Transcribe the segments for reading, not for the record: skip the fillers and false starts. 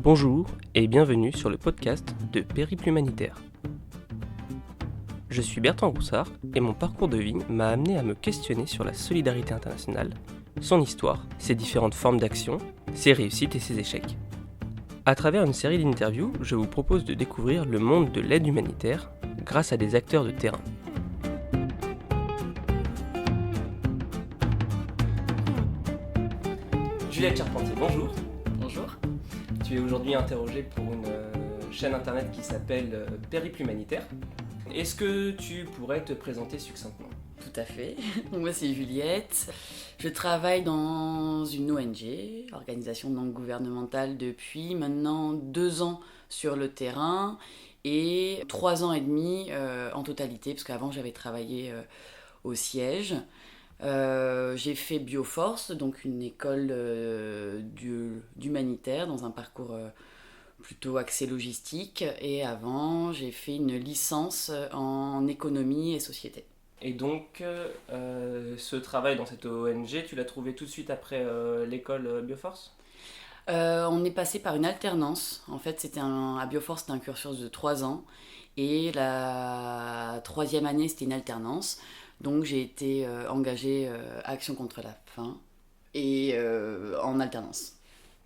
Bonjour et bienvenue sur le podcast de Périple Humanitaire. Je suis Bertrand Roussard et mon parcours de vie m'a amené à me questionner sur la solidarité internationale, son histoire, ses différentes formes d'action, ses réussites et ses échecs. À travers une série d'interviews, je vous propose de découvrir le monde de l'aide humanitaire grâce à des acteurs de terrain. Juliette Charpentier, bonjour. Bonjour. Tu es aujourd'hui interrogée pour une chaîne internet qui s'appelle Périple Humanitaire. Est-ce que tu pourrais te présenter succinctement ? Tout à fait. Moi, c'est Juliette. Je travaille dans une ONG, organisation non gouvernementale, depuis maintenant 2 ans sur le terrain et 3 ans et demi en totalité, parce qu'avant, j'avais travaillé au siège. J'ai fait Bioforce, donc une école d'humanitaire dans un parcours plutôt axé logistique, et avant j'ai fait une licence en économie et société. Et donc, ce travail dans cette ONG, tu l'as trouvé tout de suite après l'école Bioforce ? On est passé par une alternance. En fait, à Bioforce, c'était un cursus de 3 ans, et la 3e année, c'était une alternance. Donc j'ai été engagée à Action contre la faim et en alternance.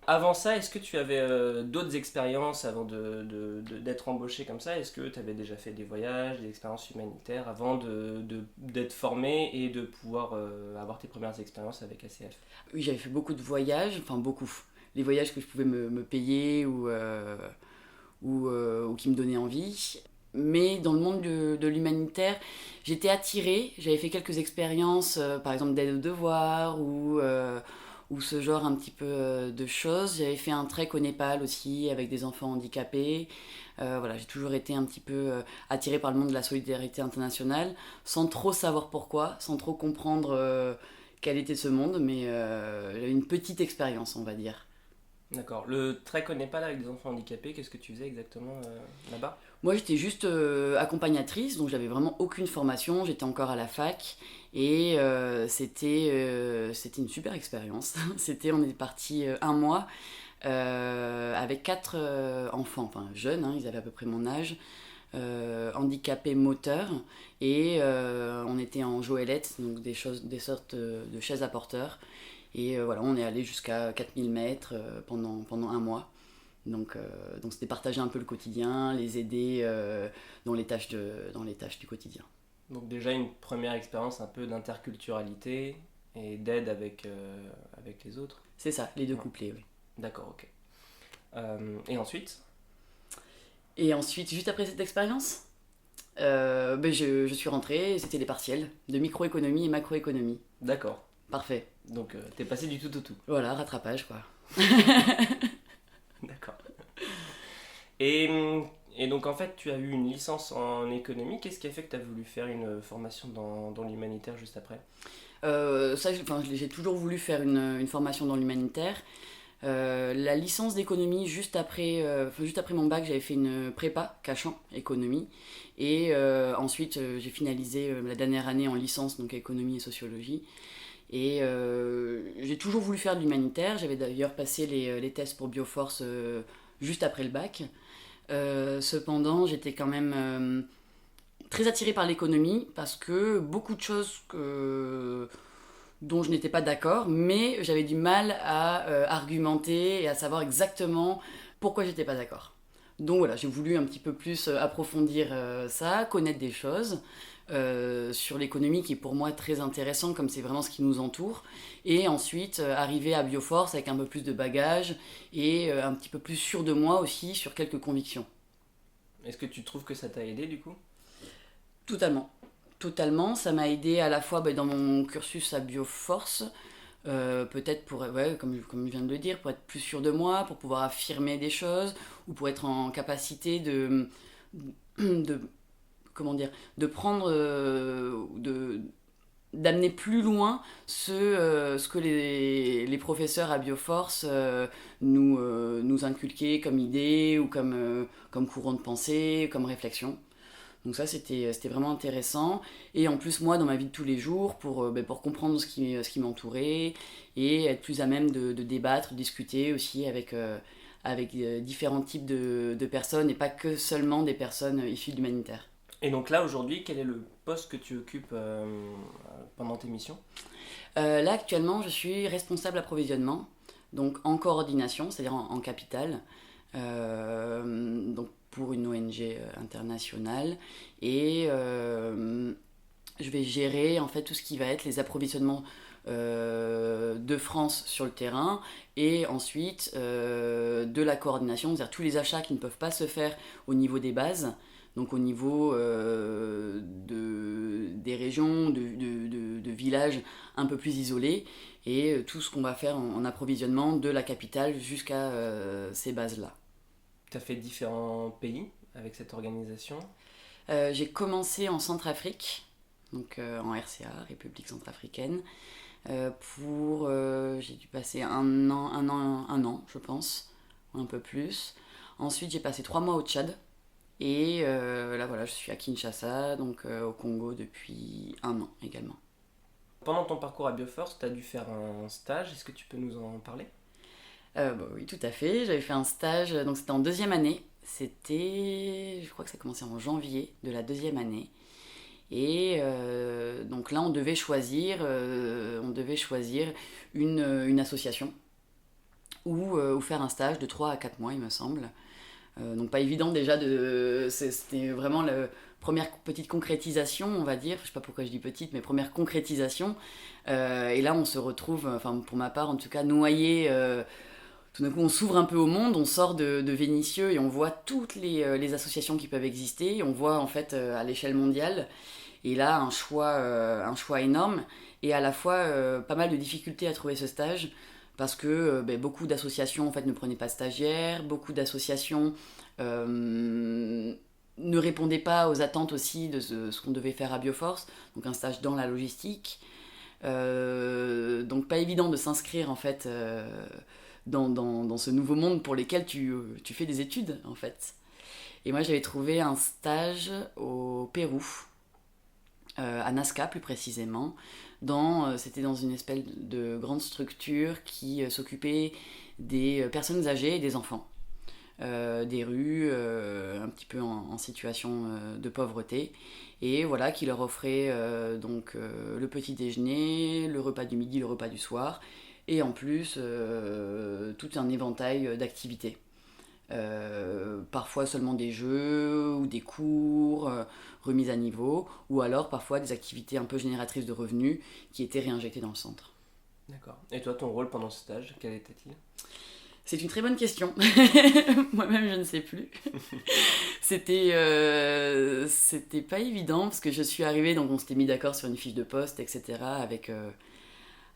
Avant ça, est-ce que tu avais d'autres expériences avant d'être embauchée comme ça ? Est-ce que tu avais déjà fait des voyages, des expériences humanitaires avant d'être formée et de pouvoir avoir tes premières expériences avec ACF ? Oui, j'avais fait beaucoup de voyages, enfin beaucoup. Les voyages que je pouvais me payer ou qui me donnaient envie. Mais dans le monde de l'humanitaire, j'étais attirée. J'avais fait quelques expériences, par exemple d'aide aux devoirs ou ce genre un petit peu de choses. J'avais fait un trek au Népal aussi avec des enfants handicapés. Voilà, j'ai toujours été un petit peu attirée par le monde de la solidarité internationale, sans trop savoir pourquoi, sans trop comprendre quel était ce monde, mais j'avais une petite expérience, on va dire. D'accord. Le trek au Népal avec des enfants handicapés, qu'est-ce que tu faisais exactement là-bas ? Moi, j'étais juste accompagnatrice, donc j'avais vraiment aucune formation. J'étais encore à la fac et c'était une super expérience. On est parti 1 mois avec 4 enfants, enfin jeunes, ils avaient à peu près mon âge, handicapés moteurs, et on était en joëlette, donc des sortes de chaises à porteurs. Et voilà, on est allé jusqu'à 4000 mètres pendant 1 mois. Donc c'était partager un peu le quotidien, les aider dans les tâches du quotidien. Donc déjà une première expérience un peu d'interculturalité et d'aide avec les autres. C'est ça, les 2 couplets, oui. D'accord, ok. Et ensuite ? Et ensuite, juste après cette expérience, je suis rentrée, c'était les partiels de microéconomie et macroéconomie. D'accord. Parfait. Donc t'es passé du tout au tout. Voilà, rattrapage quoi. D'accord. Et donc en fait tu as eu une licence en économie. Qu'est-ce qui a fait que tu as voulu faire une formation dans l'humanitaire juste après ? J'ai toujours voulu faire une formation dans l'humanitaire. La licence d'économie, juste après mon bac, j'avais fait une prépa Cachan économie, et ensuite j'ai finalisé la dernière année en licence, donc économie et sociologie. Et j'ai toujours voulu faire de l'humanitaire. J'avais d'ailleurs passé les tests pour Bioforce juste après le bac. Cependant, j'étais quand même très attirée par l'économie, parce que beaucoup de choses dont je n'étais pas d'accord, mais j'avais du mal à argumenter et à savoir exactement pourquoi j'étais pas d'accord. Donc voilà, j'ai voulu un petit peu plus approfondir ça, connaître des choses sur l'économie, qui est pour moi très intéressant, comme c'est vraiment ce qui nous entoure, et ensuite arriver à Bioforce avec un peu plus de bagages et un petit peu plus sûr de moi aussi sur quelques convictions. Est-ce que tu trouves que ça t'a aidé du coup ? Totalement, ça m'a aidé à la fois dans mon cursus à Bioforce, peut-être comme je viens de le dire, pour être plus sûr de moi, pour pouvoir affirmer des choses, ou pour être en capacité de prendre, d'amener plus loin ce que les professeurs à Bioforce nous inculquaient comme idée ou comme courant de pensée, comme réflexion. Donc ça, c'était vraiment intéressant. Et en plus, moi, dans ma vie de tous les jours, pour comprendre ce qui m'entourait et être plus à même de débattre, de discuter aussi avec avec différents types de personnes et pas que seulement des personnes issues de l'humanitaire. Et donc là, aujourd'hui, quel est le poste que tu occupes pendant tes missions ? Là, actuellement, je suis responsable approvisionnement, donc en coordination, c'est-à-dire en capitale, donc pour une ONG internationale. Et je vais gérer en fait tout ce qui va être les approvisionnements de France sur le terrain et ensuite de la coordination, c'est-à-dire tous les achats qui ne peuvent pas se faire au niveau des bases, donc au niveau des régions, de villages un peu plus isolés, et tout ce qu'on va faire en approvisionnement de la capitale jusqu'à ces bases-là. Tu as fait différents pays avec cette organisation ? J'ai commencé en Centrafrique, donc en RCA, République centrafricaine. J'ai dû passer un an, je pense, ou un peu plus. Ensuite, j'ai passé 3 mois au Tchad. Et là, voilà, je suis à Kinshasa, donc au Congo, depuis 1 an également. Pendant ton parcours à Bioforce, tu as dû faire un stage. Est-ce que tu peux nous en parler ? Oui, tout à fait. J'avais fait un stage, donc c'était en 2e année. Je crois que ça commençait en janvier de la 2e année. Et donc là, on devait choisir une association ou faire un stage de 3 à 4 mois, il me semble. Donc pas évident déjà, c'était vraiment la première petite concrétisation, on va dire. Je sais pas pourquoi je dis petite, mais première concrétisation. Et là, on se retrouve, enfin pour ma part en tout cas, noyé. Tout d'un coup, on s'ouvre un peu au monde, on sort de Vénissieux et on voit toutes les associations qui peuvent exister. On voit en fait à l'échelle mondiale. Et là, un choix énorme et à la fois pas mal de difficultés à trouver ce stage parce que beaucoup d'associations en fait, ne prenaient pas de stagiaires, beaucoup d'associations ne répondaient pas aux attentes aussi de ce qu'on devait faire à Bioforce, donc un stage dans la logistique. Donc pas évident de s'inscrire en fait dans ce nouveau monde pour lequel tu fais des études en fait. Et moi j'avais trouvé un stage au Pérou, à Nazca plus précisément, c'était dans une espèce de grande structure qui s'occupait des personnes âgées et des enfants, des rues, un petit peu en situation de pauvreté, et voilà, qui leur offrait le petit déjeuner, le repas du midi, le repas du soir, et en plus tout un éventail d'activités. Parfois seulement des jeux ou des cours, remises à niveau, ou alors parfois des activités un peu génératrices de revenus qui étaient réinjectées dans le centre. D'accord. Et toi, ton rôle pendant ce stage, quel était-il ? C'est une très bonne question. Moi-même, je ne sais plus. C'était pas évident parce que je suis arrivée, donc on s'était mis d'accord sur une fiche de poste, etc.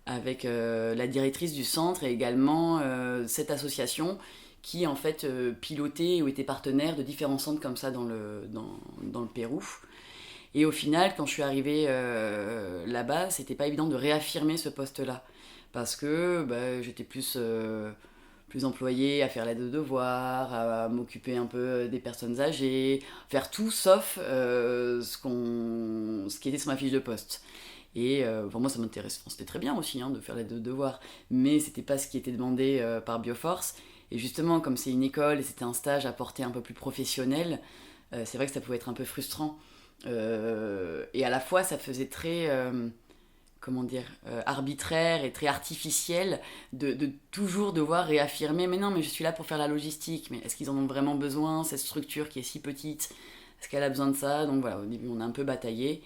avec la directrice du centre et également cette association qui en fait pilotait ou était partenaire de différents centres comme ça dans le Pérou. Et au final, quand je suis arrivée là-bas, c'était pas évident de réaffirmer ce poste-là. Parce que j'étais plus employée à faire l'aide aux devoirs, à m'occuper un peu des personnes âgées, faire tout sauf ce qui était sur ma fiche de poste. Et pour moi, ça m'intéresse. C'était très bien aussi de faire l'aide aux devoirs, mais c'était pas ce qui était demandé par Bioforce. Et justement, comme c'est une école et c'était un stage à portée un peu plus professionnelle, c'est vrai que ça pouvait être un peu frustrant. Et à la fois, ça faisait très arbitraire et très artificiel de toujours devoir réaffirmer « Mais non, mais je suis là pour faire la logistique. Mais est-ce qu'ils en ont vraiment besoin, cette structure qui est si petite ? Est-ce qu'elle a besoin de ça ?» Donc voilà, au début, on a un peu bataillé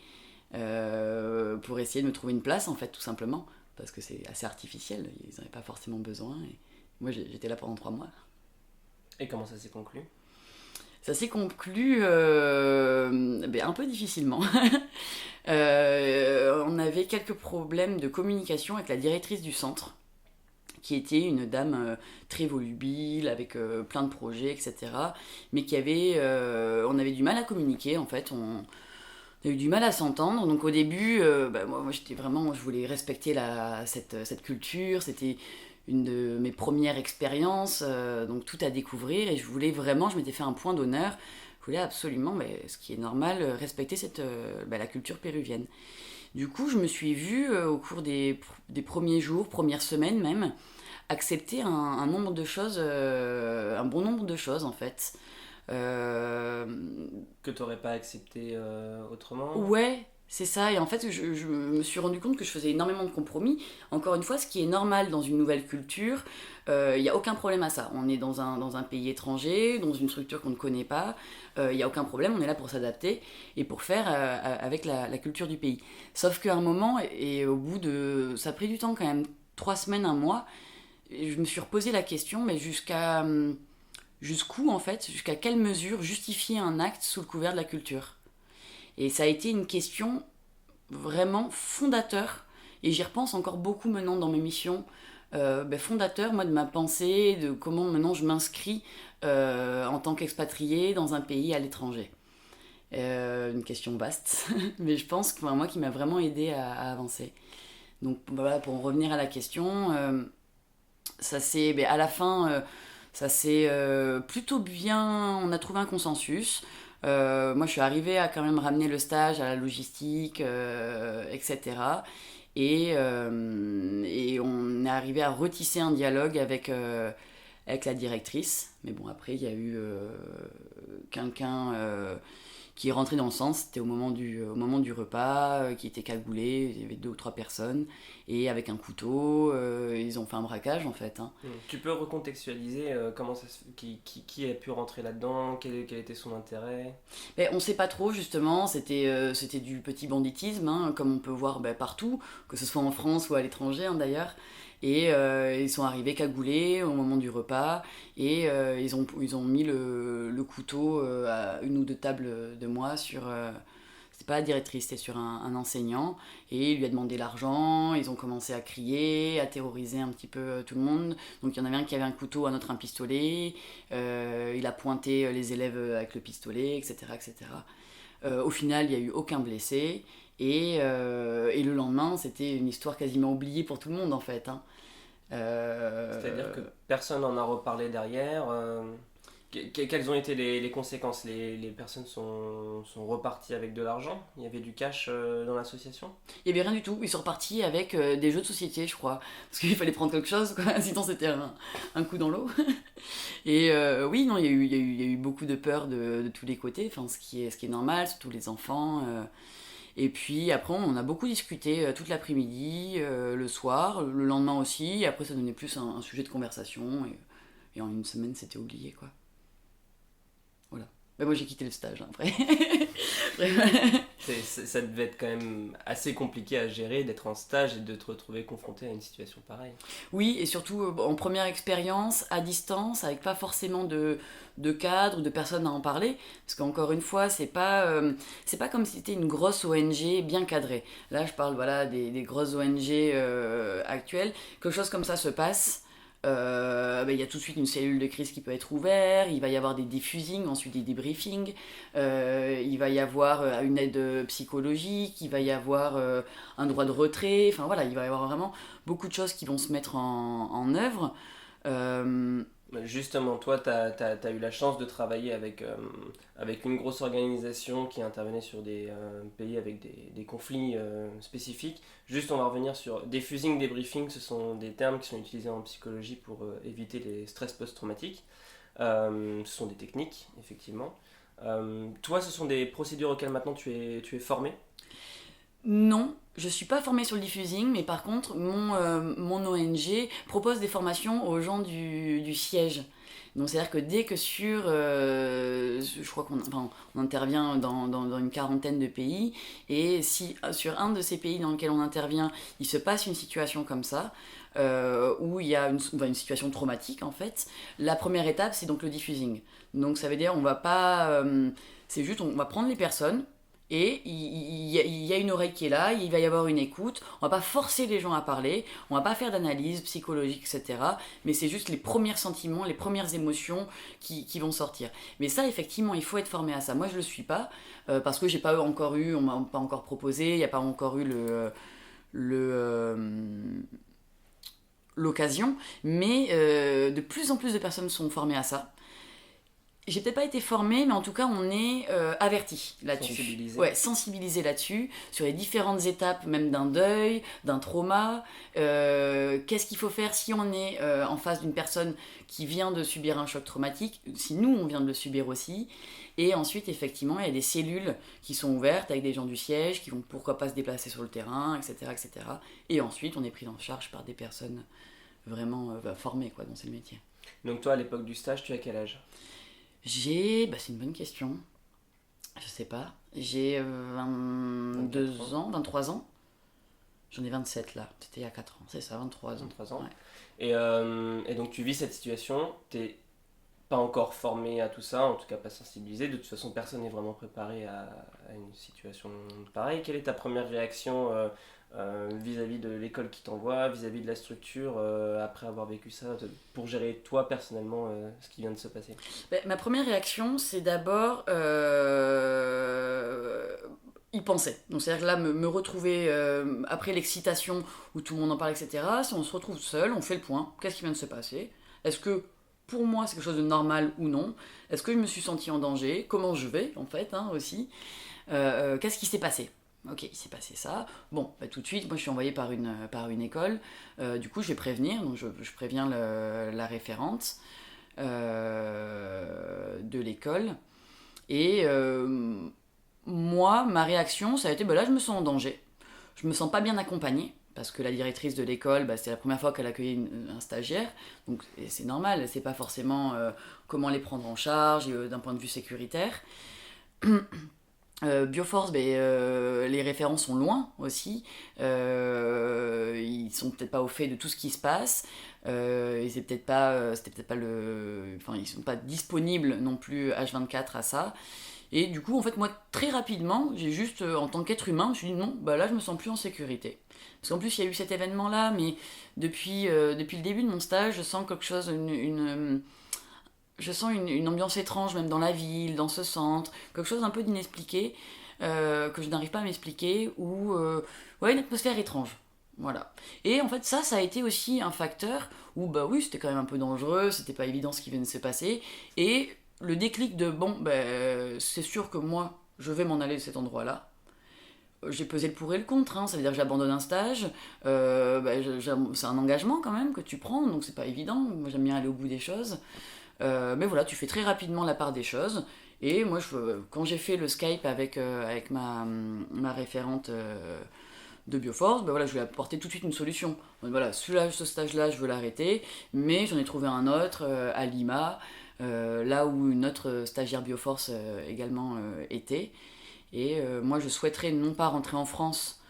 pour essayer de me trouver une place, en fait, tout simplement. Parce que c'est assez artificiel, ils n'en avaient pas forcément besoin. Et moi, j'étais là pendant 3 mois. Et comment ça s'est conclu ? Ça s'est conclu un peu difficilement. On avait quelques problèmes de communication avec la directrice du centre, qui était une dame très volubile, avec plein de projets, etc. Mais on avait du mal à communiquer, en fait. On a eu du mal à s'entendre. Donc au début, moi je voulais respecter cette culture. C'était une de mes premières expériences, donc tout à découvrir, et je m'étais fait un point d'honneur, je voulais absolument, ce qui est normal, respecter la culture péruvienne. Du coup, je me suis vue au cours des premiers jours, premières semaines même, accepter un nombre de choses, un bon nombre de choses en fait. Euh, Que tu n'aurais pas accepté autrement. Ouais, c'est ça. Et en fait, je me suis rendu compte que je faisais énormément de compromis. Encore une fois, ce qui est normal dans une nouvelle culture, il n'y a aucun problème à ça. On est dans un pays étranger, dans une structure qu'on ne connaît pas. Il n'y a aucun problème, on est là pour s'adapter et pour faire avec la culture du pays. Sauf qu'à un moment, et au bout de... Ça a pris du temps quand même, 3 semaines, un mois, et je me suis reposé la question, mais jusqu'où en fait, jusqu'à quelle mesure justifier un acte sous le couvert de la culture? Et ça a été une question vraiment fondateur, et j'y repense encore beaucoup maintenant dans mes missions, fondateur, moi, de ma pensée, de comment maintenant je m'inscris en tant qu'expatrié dans un pays à l'étranger. Une question vaste, mais je pense que moi qui m'a vraiment aidé à avancer. Donc voilà, pour en revenir à la question, ça s'est, à la fin, ça s'est plutôt bien, on a trouvé un consensus. Moi, je suis arrivée à quand même ramener le stage à la logistique, etc. Et on est arrivé à retisser un dialogue avec la directrice. Mais bon, après, il y a eu quelqu'un qui est rentré dans le sens. C'était au moment du repas, qui était cagoulé. Il y avait 2 ou 3 personnes. Et avec un couteau, ils ont fait un braquage, en fait. Hein. Tu peux recontextualiser comment qui a pu rentrer là-dedans, quel était son intérêt? On ne sait pas trop, justement. C'était du petit banditisme, hein, comme on peut voir partout, que ce soit en France ou à l'étranger, hein, d'ailleurs. Et ils sont arrivés cagoulés au moment du repas et ils ont mis le couteau à 1 ou 2 tables de moi sur... c'était pas la directrice, c'était sur un enseignant. Et il lui a demandé l'argent, ils ont commencé à crier, à terroriser un petit peu tout le monde. Donc il y en avait un qui avait un couteau, un autre un pistolet. Il a pointé les élèves avec le pistolet, etc. etc. Au final, il n'y a eu aucun blessé. Et le lendemain, c'était une histoire quasiment oubliée pour tout le monde en fait. Hein. C'est-à-dire que personne n'en a reparlé derrière. Quelles ont été les conséquences? Les personnes sont reparties avec de l'argent? Il y avait du cash dans l'association? Il n'y avait rien du tout. Ils sont repartis avec des jeux de société, je crois. Parce qu'il fallait prendre quelque chose, quoi. Sinon c'était un coup dans l'eau. Et oui, non, il y a eu beaucoup de peur de tous les côtés, enfin, ce qui est normal, surtout les enfants. Et puis après, on a beaucoup discuté toute l'après-midi, le soir, le lendemain aussi. Et après, ça donnait plus un sujet de conversation. Et en 1 semaine, c'était oublié, quoi. Voilà. Moi, j'ai quitté le stage, hein, après. Ça devait être quand même assez compliqué à gérer d'être en stage et de te retrouver confronté à une situation pareille. Oui, et surtout en première expérience, à distance, avec pas forcément de cadre ou de personnes à en parler. Parce qu'encore une fois, c'est pas comme si c'était une grosse ONG bien cadrée. Là, je parle voilà, des grosses ONG actuelles. Quelque chose comme ça se passe. Il y a tout de suite une cellule de crise qui peut être ouverte, il va y avoir des diffusings, ensuite des débriefings, il va y avoir une aide psychologique, il va y avoir un droit de retrait, enfin voilà, il va y avoir vraiment beaucoup de choses qui vont se mettre en œuvre. Justement, toi, tu as eu la chance de travailler avec une grosse organisation qui intervenait sur des pays avec des conflits spécifiques. Juste, on va revenir sur diffusing, débriefing, ce sont des termes qui sont utilisés en psychologie pour éviter les stress post-traumatiques. Ce sont des techniques, effectivement. Toi, ce sont des procédures auxquelles maintenant tu es formé? Non, je suis pas formée sur le diffusing, mais par contre, mon ONG propose des formations aux gens du siège. Donc c'est-à-dire que dès que je crois on intervient dans une quarantaine de pays, et si sur un de ces pays dans lequel on intervient, il se passe une situation comme ça, où il y a une situation traumatique en fait, la première étape c'est donc le diffusing. Donc ça veut dire on va pas, c'est juste on va prendre les personnes. Et il y a une oreille qui est là, il va y avoir une écoute, on va pas forcer les gens à parler, on va pas faire d'analyse psychologique, etc. Mais c'est juste les premiers sentiments, les premières émotions qui vont sortir. Mais ça, effectivement, il faut être formé à ça. Moi, je le suis pas, parce que j'ai pas encore eu, on m'a pas encore proposé, il n'y a pas encore eu l'occasion. Mais de plus en plus de personnes sont formées à ça. J'ai peut-être pas été formée, mais en tout cas, on est averti là-dessus. Sensibilisé. Ouais, sensibilisé là-dessus, sur les différentes étapes, même d'un deuil, d'un trauma. Qu'est-ce qu'il faut faire si on est en face d'une personne qui vient de subir un choc traumatique, si nous, on vient de le subir aussi. Et ensuite, effectivement, il y a des cellules qui sont ouvertes avec des gens du siège qui vont pourquoi pas se déplacer sur le terrain, etc., etc. Et ensuite, on est pris en charge par des personnes vraiment formées dans ce métier. Donc toi, à l'époque du stage, tu as quel âge ? C'est une bonne question. Je sais pas. J'ai 22 ans, 23 ans. J'en ai 27 là. C'était il y a 4 ans. C'est ça, 23 ans. 23 ans. Ouais. Et donc tu vis cette situation, t'es pas encore formé à tout ça, en tout cas pas sensibilisé. De toute façon, personne n'est vraiment préparé à une situation pareille. Quelle est ta première réaction vis-à-vis de l'école qui t'envoie, vis-à-vis de la structure, après avoir vécu ça, pour gérer toi personnellement ce qui vient de se passer ? Ma première réaction, c'est d'abord y penser. Donc c'est-à-dire que là, me retrouver après l'excitation où tout le monde en parle, etc. Si on se retrouve seul, on fait le point. Qu'est-ce qui vient de se passer ? Est-ce que pour moi c'est quelque chose de normal ou non ? Est-ce que je me suis sentie en danger ? Comment je vais en fait aussi ? Qu'est-ce qui s'est passé ? Ok, il s'est passé ça. Bon, tout de suite, moi je suis envoyée par une école. Du coup, je vais prévenir. Donc je préviens la référente de l'école. Et moi, ma réaction, ça a été là, je me sens en danger. Je me sens pas bien accompagnée. Parce que la directrice de l'école, c'était la première fois qu'elle accueillait un stagiaire. Donc c'est normal, elle sait pas forcément comment les prendre en charge d'un point de vue sécuritaire. Bioforce, les référents sont loin aussi. Ils sont peut-être pas au fait de tout ce qui se passe. C'était peut-être pas ils sont pas disponibles non plus H24 à ça. Et du coup, en fait, moi, très rapidement, j'ai juste, en tant qu'être humain, je me suis dit non, là, je me sens plus en sécurité. Parce qu'en plus, il y a eu cet événement-là, mais depuis le début de mon stage, je sens quelque chose, je sens une ambiance étrange, même dans la ville, dans ce centre, quelque chose un peu d'inexpliqué, que je n'arrive pas à m'expliquer, ou une atmosphère étrange. Voilà. Et en fait, ça a été aussi un facteur où, oui, c'était quand même un peu dangereux, c'était pas évident ce qui venait de se passer, et le déclic de, c'est sûr que moi, je vais m'en aller de cet endroit-là. J'ai pesé le pour et le contre, ça veut dire que j'abandonne un stage, c'est un engagement quand même que tu prends, donc c'est pas évident, moi j'aime bien aller au bout des choses. Mais voilà, tu fais très rapidement la part des choses. Et moi, quand j'ai fait le Skype avec ma référente de Bioforce, je lui ai apporté tout de suite une solution. Donc, voilà, ce stage-là, je veux l'arrêter, mais j'en ai trouvé un autre à Lima, là où une autre stagiaire Bioforce également était. Et moi, je souhaiterais non pas rentrer en France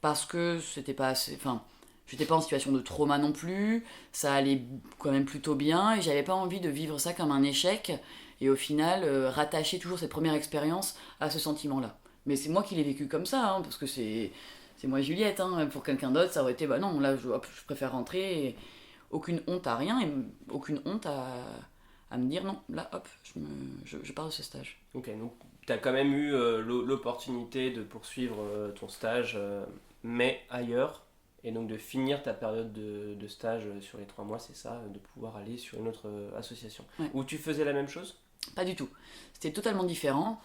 parce que c'était pas assez. Enfin, j'étais pas en situation de trauma non plus, ça allait quand même plutôt bien, et j'avais pas envie de vivre ça comme un échec, et au final, rattacher toujours cette première expérience à ce sentiment-là. Mais c'est moi qui l'ai vécu comme ça, parce que c'est moi Juliette, pour quelqu'un d'autre, ça aurait été, non, là, je préfère rentrer, et aucune honte à rien, et aucune honte à me dire, non, là, hop, je pars de ce stage. Ok, donc tu as quand même eu l'opportunité de poursuivre ton stage, mais ailleurs. Et donc de finir ta période de stage sur les 3 mois, c'est ça, de pouvoir aller sur une autre association. Ouais. Où tu faisais la même chose ? Pas du tout. C'était totalement différent.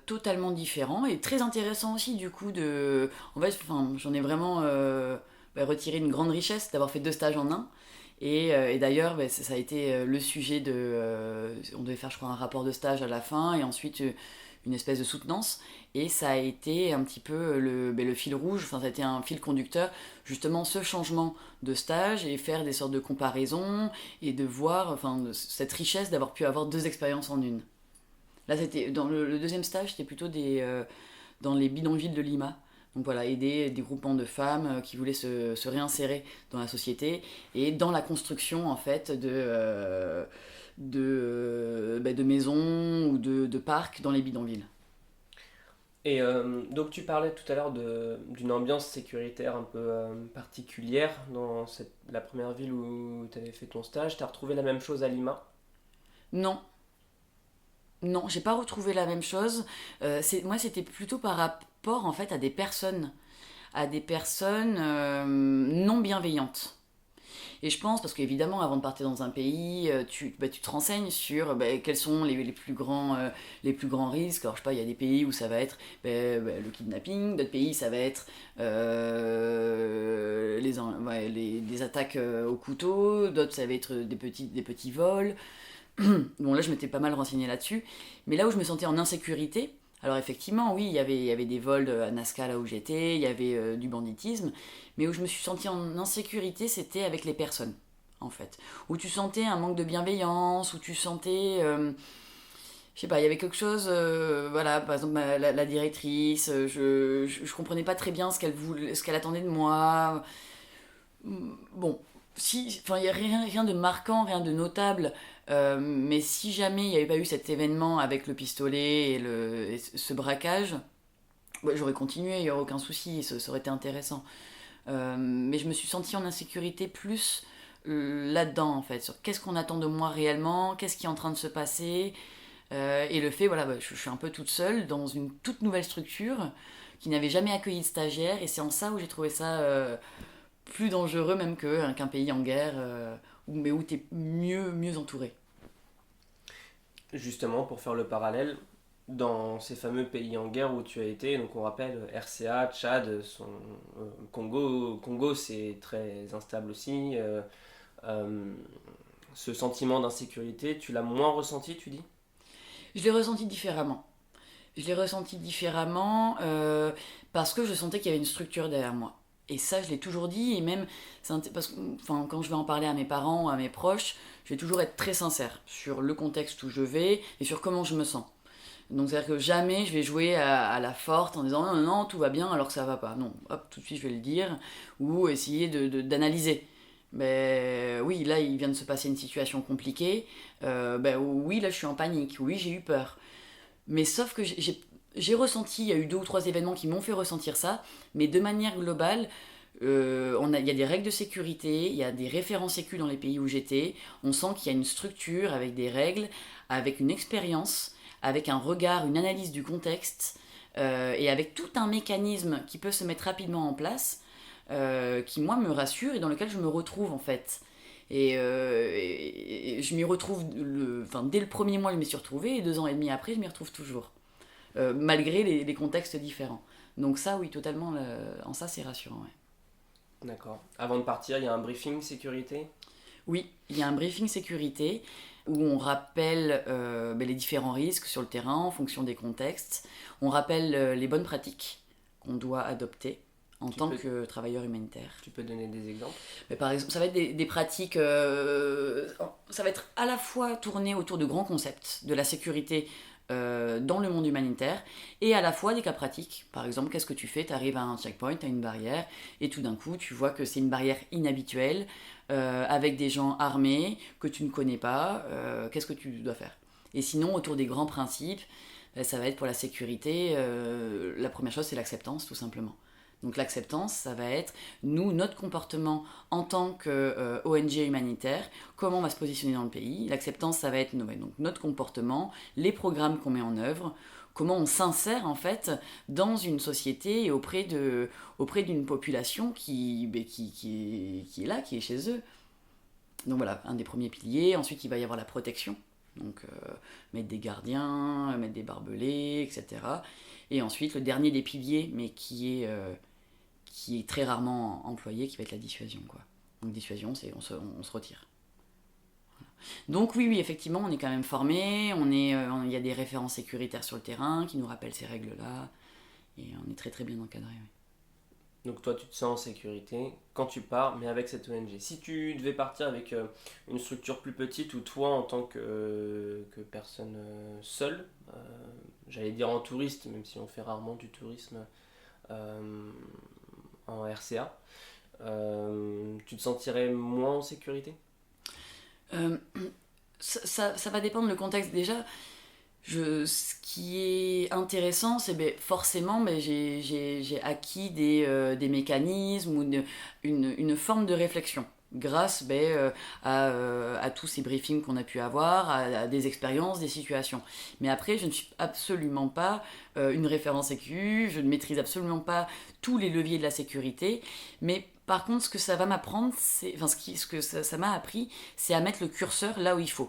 Totalement différent et très intéressant aussi du coup en fait j'en ai vraiment retiré une grande richesse d'avoir fait 2 stages en un et d'ailleurs ça a été le sujet on devait faire je crois un rapport de stage à la fin et ensuite une espèce de soutenance et ça a été un petit peu le fil rouge, ça a été un fil conducteur, justement ce changement de stage et faire des sortes de comparaisons et de voir cette richesse d'avoir pu avoir 2 expériences en une. Là, c'était dans le deuxième stage, c'était plutôt dans les bidonvilles de Lima. Donc voilà, aider des groupements de femmes qui voulaient se réinsérer dans la société et dans la construction en fait de maisons ou de parcs dans les bidonvilles. Et donc tu parlais tout à l'heure d'une ambiance sécuritaire un peu particulière dans la première ville où tu avais fait ton stage. Tu as retrouvé la même chose à Lima ? Non, j'ai pas retrouvé la même chose. Moi, c'était plutôt par rapport en fait à des personnes non bienveillantes. Et je pense, parce qu'évidemment, avant de partir dans un pays, tu te renseignes sur quels sont les plus grands risques. Alors, je sais pas, il y a des pays où ça va être le kidnapping, d'autres pays, ça va être les attaques au couteau, d'autres, ça va être des petits vols. Bon, là, je m'étais pas mal renseignée là-dessus. Mais là où je me sentais en insécurité, alors effectivement, oui, il y avait des vols à Nazca là où j'étais, il y avait du banditisme, mais où je me suis sentie en insécurité, c'était avec les personnes, en fait. Où tu sentais un manque de bienveillance, où tu sentais... je sais pas, il y avait quelque chose, voilà, par exemple la directrice, je comprenais pas très bien ce qu'elle attendait de moi. Bon, si, enfin, il n'y a rien de marquant, rien de notable, mais si jamais il n'y avait pas eu cet événement avec le pistolet et ce braquage, j'aurais continué, il n'y aurait aucun souci, ça aurait été intéressant. Mais je me suis sentie en insécurité plus là-dedans, en fait, sur qu'est-ce qu'on attend de moi réellement, qu'est-ce qui est en train de se passer, et le fait, voilà, je suis un peu toute seule dans une toute nouvelle structure qui n'avait jamais accueilli de stagiaires, et c'est en ça où j'ai trouvé ça plus dangereux même qu'un pays en guerre, mais où tu es mieux entouré. Justement, pour faire le parallèle, dans ces fameux pays en guerre où tu as été, donc on rappelle RCA, Tchad, Congo c'est très instable aussi. Euh, Ce sentiment d'insécurité, tu l'as moins ressenti, tu dis? Je l'ai ressenti différemment. Je l'ai ressenti différemment parce que je sentais qu'il y avait une structure derrière moi. Et ça, je l'ai toujours dit, et même parce que, enfin, quand je vais en parler à mes parents, à mes proches, je vais toujours être très sincère sur le contexte où je vais et sur comment je me sens. Donc c'est-à-dire que jamais je vais jouer à la forte en disant non, non, non, tout va bien alors que ça va pas. Non, hop, tout de suite je vais le dire, ou essayer d'analyser. Mais oui, là il vient de se passer une situation compliquée. Oui, là je suis en panique. Oui, j'ai eu peur. Mais sauf que j'ai ressenti, il y a eu 2 ou 3 événements qui m'ont fait ressentir ça, mais de manière globale, il y a des règles de sécurité, il y a des référents sécu dans les pays où j'étais, on sent qu'il y a une structure avec des règles, avec une expérience, avec un regard, une analyse du contexte, et avec tout un mécanisme qui peut se mettre rapidement en place, qui moi me rassure et dans lequel je me retrouve en fait. Et je m'y retrouve, dès le premier mois je m'y suis retrouvée, et 2 ans et demi après je m'y retrouve toujours, malgré les contextes différents. Donc ça oui, totalement, en ça c'est rassurant. Ouais. D'accord. Avant de partir, il y a un briefing sécurité? Oui, il y a un briefing sécurité où on rappelle les différents risques sur le terrain en fonction des contextes. On rappelle les bonnes pratiques qu'on doit adopter en tant que travailleur humanitaire. Tu peux donner des exemples? Mais par exemple, ça va être des pratiques, ça va être à la fois tourné autour de grands concepts, de la sécurité dans le monde humanitaire, et à la fois des cas pratiques. Par exemple, qu'est-ce que tu fais? Tu arrives à un checkpoint, à une barrière, et tout d'un coup, tu vois que c'est une barrière inhabituelle, avec des gens armés, que tu ne connais pas, qu'est-ce que tu dois faire? Et sinon, autour des grands principes, ça va être pour la sécurité, la première chose, c'est l'acceptance, tout simplement. Donc l'acceptance, ça va être, nous, notre comportement en tant qu'ONG humanitaire, comment on va se positionner dans le pays. L'acceptance, ça va être donc, notre comportement, les programmes qu'on met en œuvre, comment on s'insère en fait dans une société et auprès d'une population qui est là, qui est chez eux. Donc voilà, un des premiers piliers. Ensuite, il va y avoir la protection. Donc mettre des gardiens, mettre des barbelés, etc. Et ensuite, le dernier des piliers, mais qui est très rarement employé, qui va être la dissuasion, quoi. Donc dissuasion, c'est on se retire. Voilà. Donc oui, effectivement, on est quand même formé, il y a des référents sécuritaires sur le terrain qui nous rappellent ces règles-là, et on est très très bien encadré. Oui. Donc toi, tu te sens en sécurité quand tu pars, mais avec cette ONG. Si tu devais partir avec une structure plus petite, ou toi en tant que personne seule, j'allais dire en touriste, même si on fait rarement du tourisme en RCA, tu te sentirais moins en sécurité? Euh, ça va dépendre le contexte déjà. Ce qui est intéressant, c'est forcément j'ai acquis des mécanismes ou une forme de réflexion grâce à tous ces briefings qu'on a pu avoir, à des expériences, des situations. Mais après, je ne suis absolument pas une référence sécu, je ne maîtrise absolument pas tous les leviers de la sécurité, mais Par contre, ce que ça va m'apprendre, ce que ça m'a appris, c'est à mettre le curseur là où il faut.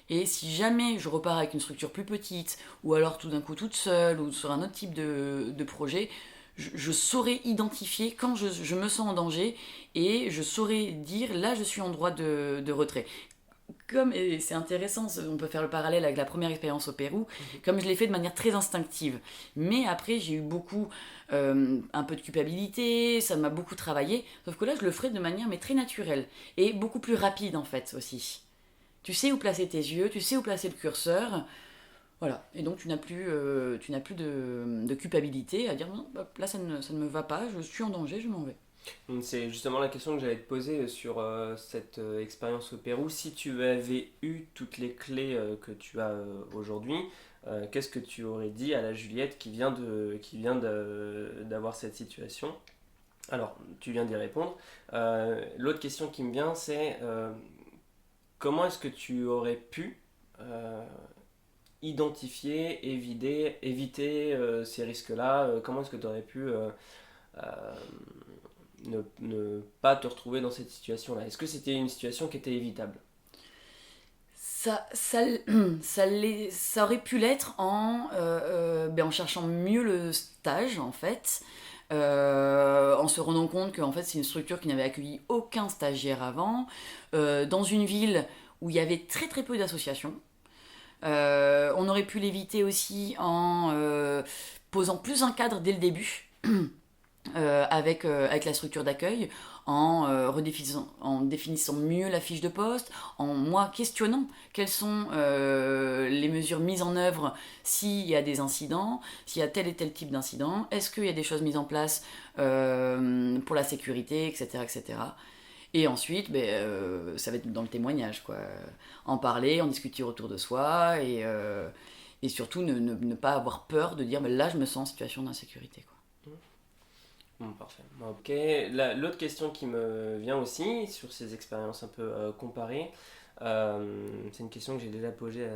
Et si jamais je repars avec une structure plus petite, ou alors tout d'un coup toute seule, ou sur un autre type de projet, je saurais identifier quand je me sens en danger, et je saurais dire là je suis en droit de retrait. Et c'est intéressant, on peut faire le parallèle avec la première expérience au Pérou, comme je l'ai fait de manière très instinctive. Mais après, j'ai eu un peu de culpabilité, ça m'a beaucoup travaillé, sauf que là, je le ferai de manière mais très naturelle, et beaucoup plus rapide en fait aussi. Tu sais où placer tes yeux, tu sais où placer le curseur, voilà. Et donc tu n'as plus de culpabilité à dire non, là ça ne me va pas, je suis en danger, je m'en vais. C'est justement la question que j'allais te poser sur cette expérience au Pérou. Si tu avais eu toutes les clés que tu as aujourd'hui, qu'est-ce que tu aurais dit à la Juliette d'avoir cette situation? Alors, tu viens d'y répondre. L'autre question qui me vient, c'est comment est-ce que tu aurais pu identifier, éviter ces risques-là? Comment est-ce que tu aurais pu euh, ne pas te retrouver dans cette situation-là? Est-ce que c'était une situation qui était évitable? Ça aurait pu l'être en cherchant mieux le stage en fait, en se rendant compte que en fait, c'est une structure qui n'avait accueilli aucun stagiaire avant, dans une ville où il y avait très très peu d'associations. On aurait pu l'éviter aussi en posant plus un cadre dès le début. Avec la structure d'accueil, en définissant mieux la fiche de poste, en moi questionnant quelles sont les mesures mises en œuvre s'il y a des incidents, s'il y a tel et tel type d'incident, est-ce qu'il y a des choses mises en place pour la sécurité, etc. etc. Et ensuite, ça va être dans le témoignage, quoi. En parler, en discuter autour de soi, et surtout ne pas avoir peur de dire là je me sens en situation d'insécurité, quoi. Bon, parfait. Ok. L'autre question qui me vient aussi sur ces expériences un peu comparées, c'est une question que j'ai déjà posée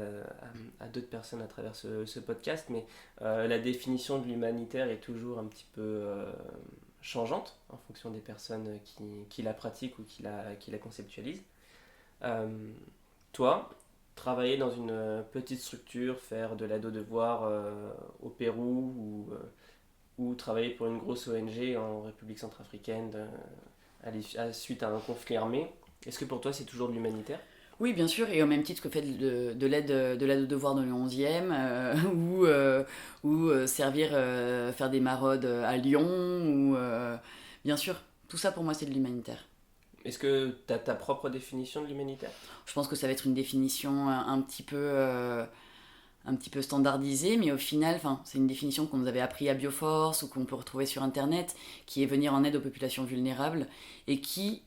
à d'autres personnes à travers ce podcast, mais la définition de l'humanitaire est toujours un petit peu changeante en fonction des personnes qui la pratiquent ou qui la conceptualisent. Euh, Toi, travailler dans une petite structure, faire de l'aide aux devoirs au Pérou ou travailler pour une grosse ONG en République centrafricaine suite à un conflit armé. Est-ce que pour toi c'est toujours de l'humanitaire? Oui, bien sûr, et au même titre que fait de l'aide aux devoirs dans le 11e, ou servir, faire des maraudes à Lyon, bien sûr, tout ça pour moi c'est de l'humanitaire. Est-ce que tu as ta propre définition de l'humanitaire? Je pense que ça va être une définition un petit peu standardisée, mais au final, c'est une définition qu'on nous avait appris à Bioforce ou qu'on peut retrouver sur Internet, qui est venir en aide aux populations vulnérables, et qui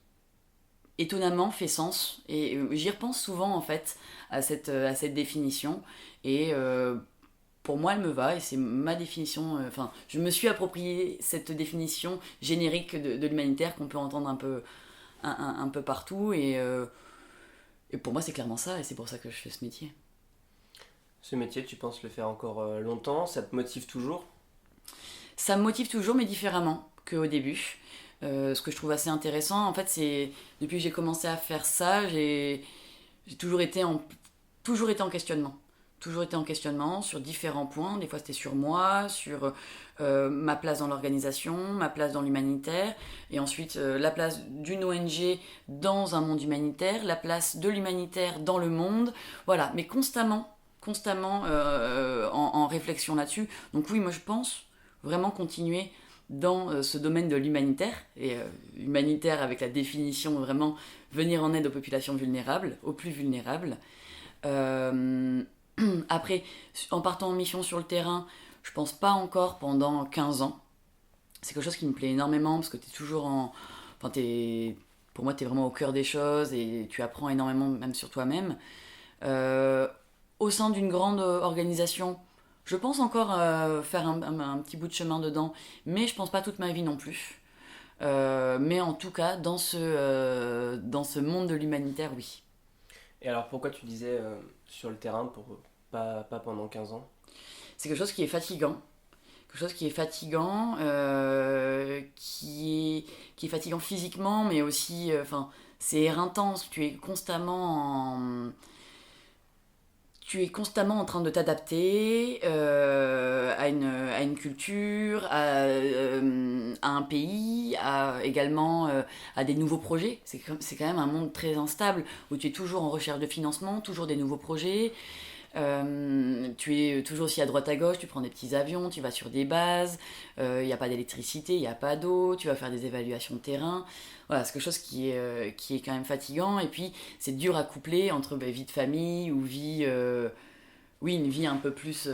étonnamment fait sens. Et j'y repense souvent en fait à cette définition. Et pour moi, elle me va et c'est ma définition. Je me suis approprié cette définition générique de l'humanitaire qu'on peut entendre un peu partout. Et pour moi, c'est clairement ça et c'est pour ça que je fais ce métier. Ce métier, tu penses le faire encore longtemps? Ça te motive toujours? Ça me motive toujours, mais différemment qu'au début. Ce que je trouve assez intéressant, en fait, c'est depuis que j'ai commencé à faire ça, j'ai toujours été en questionnement. Toujours été en questionnement sur différents points. Des fois, c'était sur moi, sur ma place dans l'organisation, ma place dans l'humanitaire, et ensuite la place d'une ONG dans un monde humanitaire, la place de l'humanitaire dans le monde. Voilà, mais constamment en réflexion là-dessus. Donc oui, moi je pense vraiment continuer dans ce domaine de l'humanitaire, et humanitaire avec la définition vraiment venir en aide aux populations vulnérables, aux plus vulnérables. Euh, Après, en partant en mission sur le terrain, je pense pas encore pendant 15 ans. C'est quelque chose qui me plaît énormément parce que t'es toujours en. Enfin, pour moi, t'es vraiment au cœur des choses et tu apprends énormément, même sur toi-même. Euh, Au sein d'une grande organisation, je pense encore faire un petit bout de chemin dedans, mais je pense pas toute ma vie non plus. Mais en tout cas, dans ce monde de l'humanitaire, oui. Et alors pourquoi tu disais sur le terrain pour pas pendant 15 ans? C'est quelque chose qui est fatigant, quelque chose qui est fatigant, qui est fatigant physiquement, mais aussi, c'est éreintant. Tu es constamment en train de t'adapter à une culture, à un pays, également à des nouveaux projets. C'est quand même un monde très instable où tu es toujours en recherche de financement, toujours des nouveaux projets. Tu es toujours aussi à droite à gauche, tu prends des petits avions, tu vas sur des bases, il n'y a pas d'électricité, il n'y a pas d'eau, tu vas faire des évaluations de terrain. Voilà, c'est quelque chose qui est quand même fatigant. Et puis, c'est dur à coupler entre vie de famille ou oui, une vie un peu plus.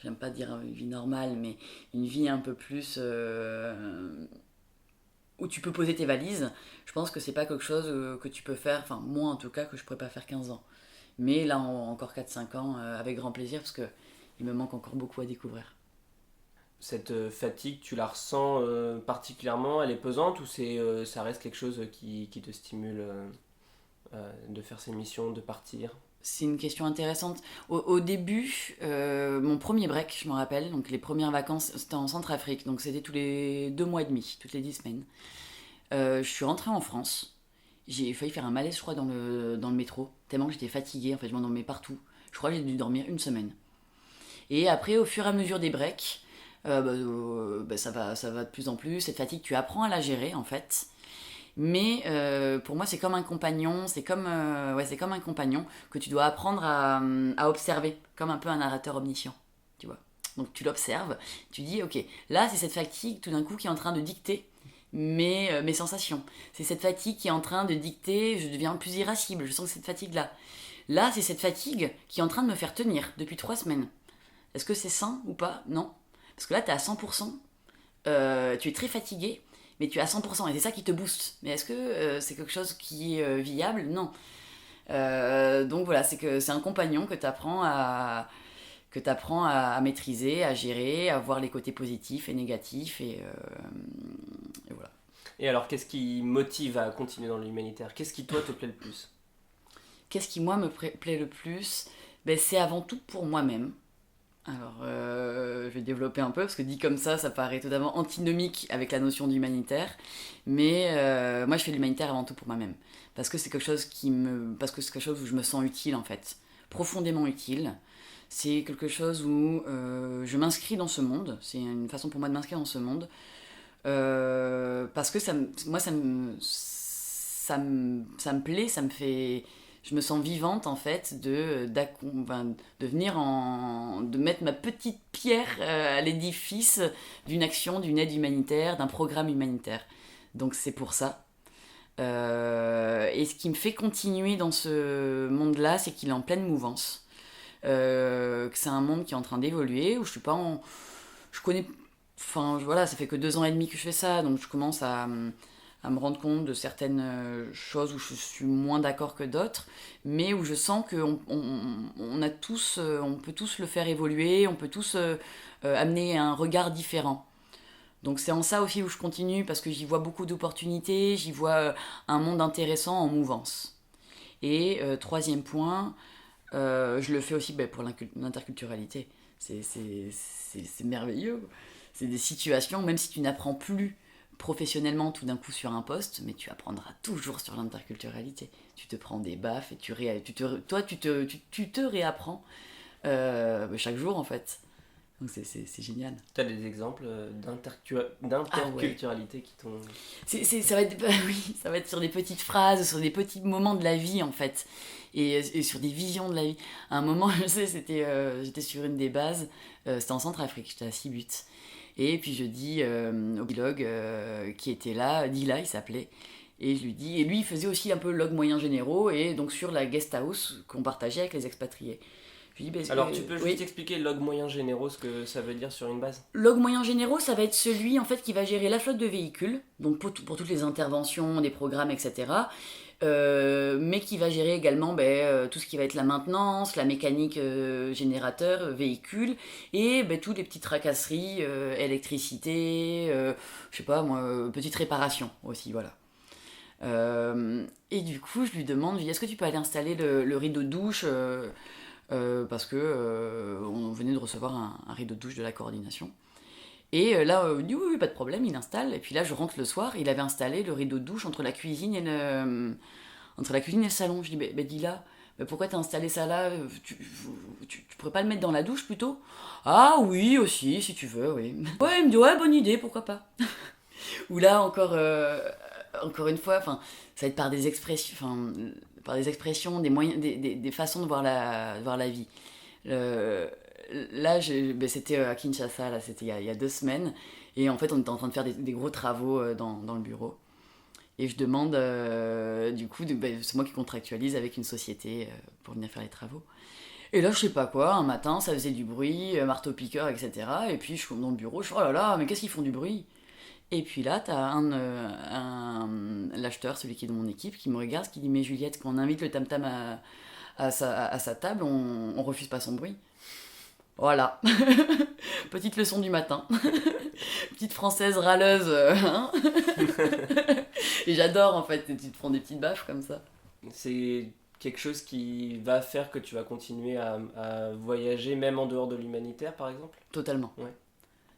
J'aime pas dire une vie normale, mais une vie un peu plus. Où tu peux poser tes valises. Je pense que c'est pas quelque chose que tu peux faire, enfin, moi en tout cas, que je pourrais pas faire 15 ans. Mais là, encore 4-5 ans, avec grand plaisir, parce que il me manque encore beaucoup à découvrir. Cette fatigue, tu la ressens particulièrement? Elle est pesante ou ça reste quelque chose qui te stimule de faire ces missions, de partir? C'est une question intéressante. Au début, mon premier break, je me rappelle, donc les premières vacances, c'était en Centrafrique, donc c'était tous les 2 mois et demi, toutes les 10 semaines. Je suis rentrée en France, j'ai failli faire un malaise, je crois, dans le métro, tellement que j'étais fatiguée, en fait, je m'endormais partout. Je crois que j'ai dû dormir une semaine. Et après, au fur et à mesure des breaks, ça va de plus en plus. Cette fatigue, tu apprends à la gérer, en fait. Mais pour moi, c'est comme un compagnon, c'est comme un compagnon que tu dois apprendre à observer, comme un peu un narrateur omniscient, tu vois. Donc tu l'observes, tu dis, ok, là c'est cette fatigue tout d'un coup qui est en train de dicter mes sensations. C'est cette fatigue qui est en train de dicter, je deviens plus irascible, je sens que cette fatigue-là. Là, c'est cette fatigue qui est en train de me faire tenir depuis 3 semaines. Est-ce que c'est sain ou pas? Non. Parce que là, tu es à 100%, tu es très fatigué, mais tu es à 100%, et c'est ça qui te booste. Mais est-ce que c'est quelque chose qui est viable? Non. Donc voilà, c'est un compagnon que tu apprends à maîtriser, à gérer, à voir les côtés positifs et négatifs, et voilà. Et alors, qu'est-ce qui motive à continuer dans l'humanitaire? Qu'est-ce qui, toi, te plaît le plus? Qu'est-ce qui, moi, me plaît le plus? C'est avant tout pour moi-même. Alors, je vais développer un peu, parce que dit comme ça paraît totalement antinomique avec la notion d'humanitaire. Mais moi, je fais de l'humanitaire avant tout pour moi-même. Parce que c'est quelque chose où je me sens utile, en fait. Profondément utile. C'est quelque chose où je m'inscris dans ce monde. C'est une façon pour moi de m'inscrire dans ce monde. Parce que ça me plaît, ça me fait... Je me sens vivante en fait de venir de mettre ma petite pierre à l'édifice d'une action, d'une aide humanitaire, d'un programme humanitaire. Donc c'est pour ça. Et ce qui me fait continuer dans ce monde-là, c'est qu'il est en pleine mouvance. Que c'est un monde qui est en train d'évoluer, où je suis pas en... Je connais... Enfin voilà, ça fait que 2 ans et demi que je fais ça, donc je commence à me rendre compte de certaines choses où je suis moins d'accord que d'autres, mais où je sens qu'on on peut tous le faire évoluer, on peut tous amener un regard différent. Donc c'est en ça aussi où je continue, parce que j'y vois beaucoup d'opportunités, j'y vois un monde intéressant en mouvance. Et troisième point, je le fais aussi pour l'interculturalité. C'est merveilleux. C'est des situations, même si tu n'apprends plus professionnellement tout d'un coup sur un poste, mais tu apprendras toujours sur l'interculturalité. Tu te prends des baffes et tu te réapprends chaque jour en fait. Donc c'est génial. Tu as des exemples d'interculturalité qui t'ont... Ça va être, oui, ça va être sur des petites phrases, sur des petits moments de la vie en fait, et sur des visions de la vie. À un moment, je sais, j'étais sur une des bases, c'était en Centrafrique, j'étais à Sibut. Et puis je dis au biologue qui était là, Dila il s'appelait, et je lui dis, et lui il faisait aussi un peu log moyens généraux, et donc sur la guest house qu'on partageait avec les expatriés. Je lui dis, alors tu peux juste expliquer log moyens généraux, ce que ça veut dire sur une base? Log moyens généraux, ça va être celui en fait qui va gérer la flotte de véhicules, donc pour toutes les interventions, des programmes, etc. Mais qui va gérer également tout ce qui va être la maintenance, la mécanique générateur, véhicule, et toutes les petites tracasseries, électricité, je sais pas moi, petites réparations aussi, voilà. Et du coup, je lui demande, est-ce que tu peux aller installer le rideau de douche parce que on venait de recevoir un rideau de douche de la coordination. Et là, il dit oui, pas de problème, il installe. Et puis là, je rentre le soir, il avait installé le rideau de douche entre la cuisine et le salon. Je dis, dis là, pourquoi t'as installé ça là? Tu pourrais pas le mettre dans la douche plutôt? Ah oui, aussi, si tu veux, oui. Ouais, il me dit, ouais, bonne idée, pourquoi pas. Ou là, encore une fois, enfin, ça va être par des expressions, des moyens, des façons de voir la vie. Là, c'était à Kinshasa, là, c'était il y a 2 semaines. Et en fait, on était en train de faire des gros travaux dans le bureau. Et je demande, du coup, c'est moi qui contractualise avec une société pour venir faire les travaux. Et là, je sais pas quoi, un matin, ça faisait du bruit, marteau-piqueur, etc. Et puis, je suis dans le bureau, je fais, oh là là, mais qu'est-ce qu'ils font du bruit? Et puis là, t'as l'acheteur, celui qui est de mon équipe, qui me regarde, qui dit, mais Juliette, quand on invite le tam-tam à sa table, on refuse pas son bruit. Voilà. Petite leçon du matin. Petite française râleuse. Hein. Et j'adore en fait, tu te prends des petites baffes comme ça. C'est quelque chose qui va faire que tu vas continuer à voyager, même en dehors de l'humanitaire, par exemple? Totalement. Ouais.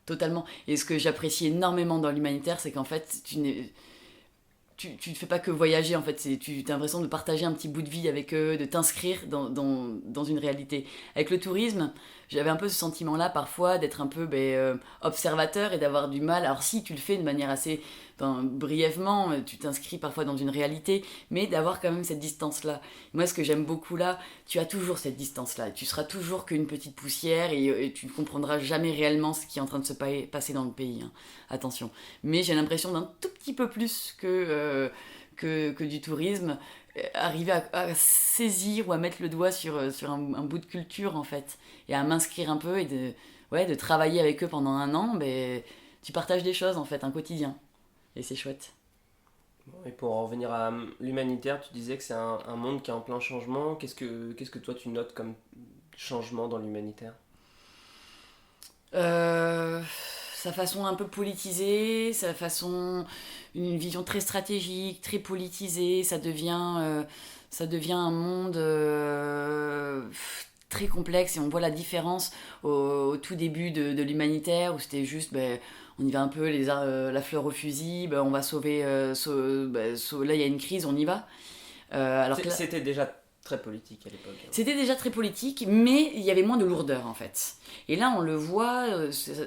Totalement. Et ce que j'apprécie énormément dans l'humanitaire, c'est qu'en fait, tu ne fais pas que voyager, en fait. Tu as l'impression de partager un petit bout de vie avec eux, de t'inscrire dans une réalité. Avec le tourisme, j'avais un peu ce sentiment-là parfois d'être un peu observateur et d'avoir du mal. Alors si tu le fais de manière assez brièvement, tu t'inscris parfois dans une réalité, mais d'avoir quand même cette distance-là. Moi, ce que j'aime beaucoup là, tu as toujours cette distance-là. Tu seras toujours qu'une petite poussière et tu ne comprendras jamais réellement ce qui est en train de se passer dans le pays. Hein. Attention. Mais j'ai l'impression d'un tout petit peu plus que du tourisme, arriver à saisir ou à mettre le doigt sur un bout de culture en fait, et à m'inscrire un peu et de travailler avec eux pendant 1 an, tu partages des choses en fait, un quotidien. Et c'est chouette. Et pour en revenir à l'humanitaire, tu disais que c'est un monde qui est en plein changement. Qu'est-ce que toi tu notes comme changement dans l'humanitaire? Sa façon un peu politisée, une vision très stratégique, très politisée, ça devient un monde très complexe et on voit la différence au tout début de l'humanitaire où c'était juste on y va un peu la fleur au fusil, on va sauver, là il y a une crise, on y va. Alors que là, c'était déjà très politique à l'époque. Hein. C'était déjà très politique, mais il y avait moins de lourdeur en fait. Et là, on le voit,